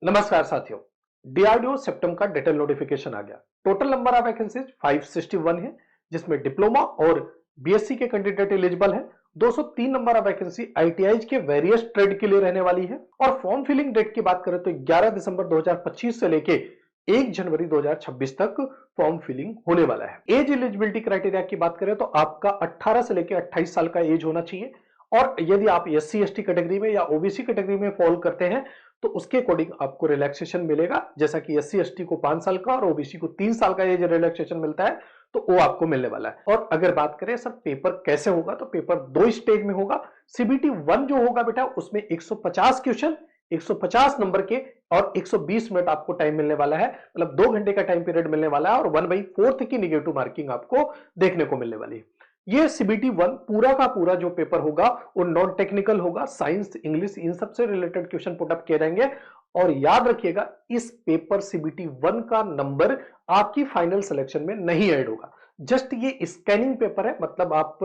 नमस्कार साथियों। DRDO septum का डिटेल नोटिफिकेशन आ गया। टोटल नंबर ऑफ वैकेंसीज 561 है, जिसमें डिप्लोमा और बीएससी के कैंडिडेट एलिजिबल है। 203 नंबर ऑफ वैकेंसी आईटीआई के वेरियस ट्रेड के लिए रहने वाली है। और फॉर्म फिलिंग डेट की बात करें तो 11 दिसंबर 2025 से लेके 1 जनवरी 2026 तक फॉर्म फिलिंग होने वाला है। एज एलिजिबिलिटी क्राइटेरिया की बात करें तो आपका 18 से लेकर 28 साल का एज होना चाहिए। और यदि आप एससी एसटी कैटेगरी में या ओबीसी कैटेगरी में फॉल करते हैं तो उसके अकॉर्डिंग आपको रिलैक्सेशन मिलेगा। जैसा कि एससी एसटी को 5 साल का और ओबीसी को 3 साल का एज रिलैक्सेशन मिलता है, तो वो आपको मिलने वाला है। और अगर बात करें सर पेपर कैसे होगा, तो पेपर 2 स्टेज में होगा। सीबीटी 1 जो होगा बेटा, उसमें 150 क्वेश्चन 150 नंबर के और 120 मिनट आपको टाइम मिलने वाला है। मतलब 2 घंटे का टाइम पीरियड मिलने वाला है और 1/4 की नेगेटिव मार्किंग आपको देखने को मिलने वाली है। ये सीबीटी 1 पूरा का पूरा जो पेपर होगा वो नॉन टेक्निकल होगा। साइंस, इंग्लिश, इन सब से रिलेटेड क्वेश्चन पुट अप किए जाएंगे। और याद रखिएगा, इस पेपर सीबीटी 1 का नंबर आपकी फाइनल सिलेक्शन में नहीं ऐड होगा। जस्ट ये स्कैनिंग पेपर है, मतलब आप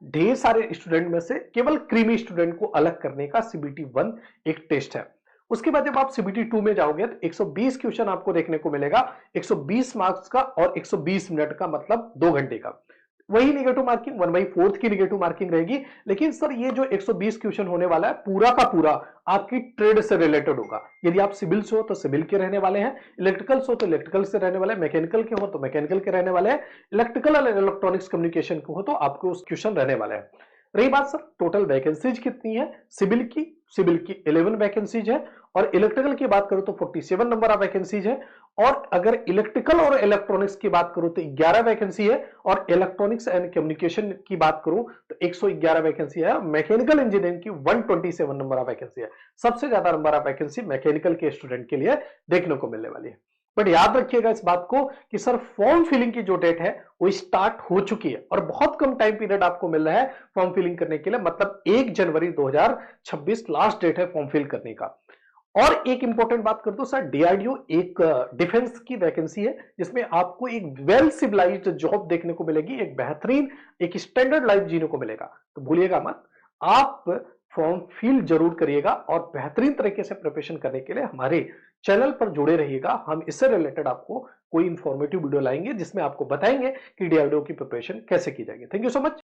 ढेर सारे स्टूडेंट में से केवल क्रीमी स्टूडेंट को अलग करने का सीबीटी 1 एक टेस्ट है। उसके बाद जब आप सीबीटी 2 में जाओगे तो 120 क्वेश्चन आपको देखने को मिलेगा, 120 मार्क्स का और 120 मिनट का, मतलब 2 घंटे का। वही नेगेटिव मार्किंग 1/4 की नेगेटिव मार्किंग रहेगी। लेकिन सर ये जो 120 क्वेश्चन होने वाला है पूरा का पूरा आपकी ट्रेड से रिलेटेड होगा। यदि आप सिविल से हो तो सिविल के रहने वाले हैं, इलेक्ट्रिकल से हो तो इलेक्ट्रिकल से रहने वाले हैं, मैकेनिकल के हो तो मैकेनिकल के रहने वाले हैं, इलेक्ट्रिकल और इलेक्ट्रॉनिक्स कम्युनिकेशन के हो तो आपको उस क्वेश्चन रहने वाले हैं। रही बात सर टोटल वैकेंसीज कितनी है, सिविल की 11 वैकेंसीज है। और इलेक्ट्रिकल की बात करूं तो 47 नंबर ऑफ वैकेंसीज है। और अगर इलेक्ट्रिकल और इलेक्ट्रॉनिक्स की बात करूं तो 11 वैकेंसी है। और इलेक्ट्रॉनिक्स एंड कम्युनिकेशन की बात करूं तो 111 वैकेंसी है। मैकेनिकल इंजीनियरिंग की 127 नंबर ऑफ वैकेंसी है। सबसे ज्यादा नंबर ऑफ वैकेंसी मैकेनिकल के स्टूडेंट के लिए देखने को मिलने वाली है। बट याद रखिएगा इस बात को कि सर फॉर्म फिलिंग की जो डेट है वो स्टार्ट हो चुकी है और बहुत कम टाइम पीरियड आपको मिल रहा है फॉर्म फिलिंग करने के लिए। मतलब 1 जनवरी 2026 लास्ट डेट है फॉर्म फिल करने का। और एक इंपॉर्टेंट बात कर दो सर, डीआरडीओ एक डिफेंस की वैकेंसी है जिसमें आपको एक वेल सिविलाइज्ड जॉब देखने को मिलेगी, एक बेहतरीन, एक स्टैंडर्ड लाइफ जीने को मिलेगा। तो भूलिएगा मत, आप फॉर्म फिल जरूर करिएगा और बेहतरीन तरीके से प्रिपरेशन करने के लिए हमारे चैनल पर जुड़े रहिएगा। हम इससे रिलेटेड आपको कोई इंफॉर्मेटिव वीडियो लाएंगे जिसमें आपको बताएंगे कि डीआरडीओ की प्रिपरेशन कैसे की जाएगी। Thank you so much.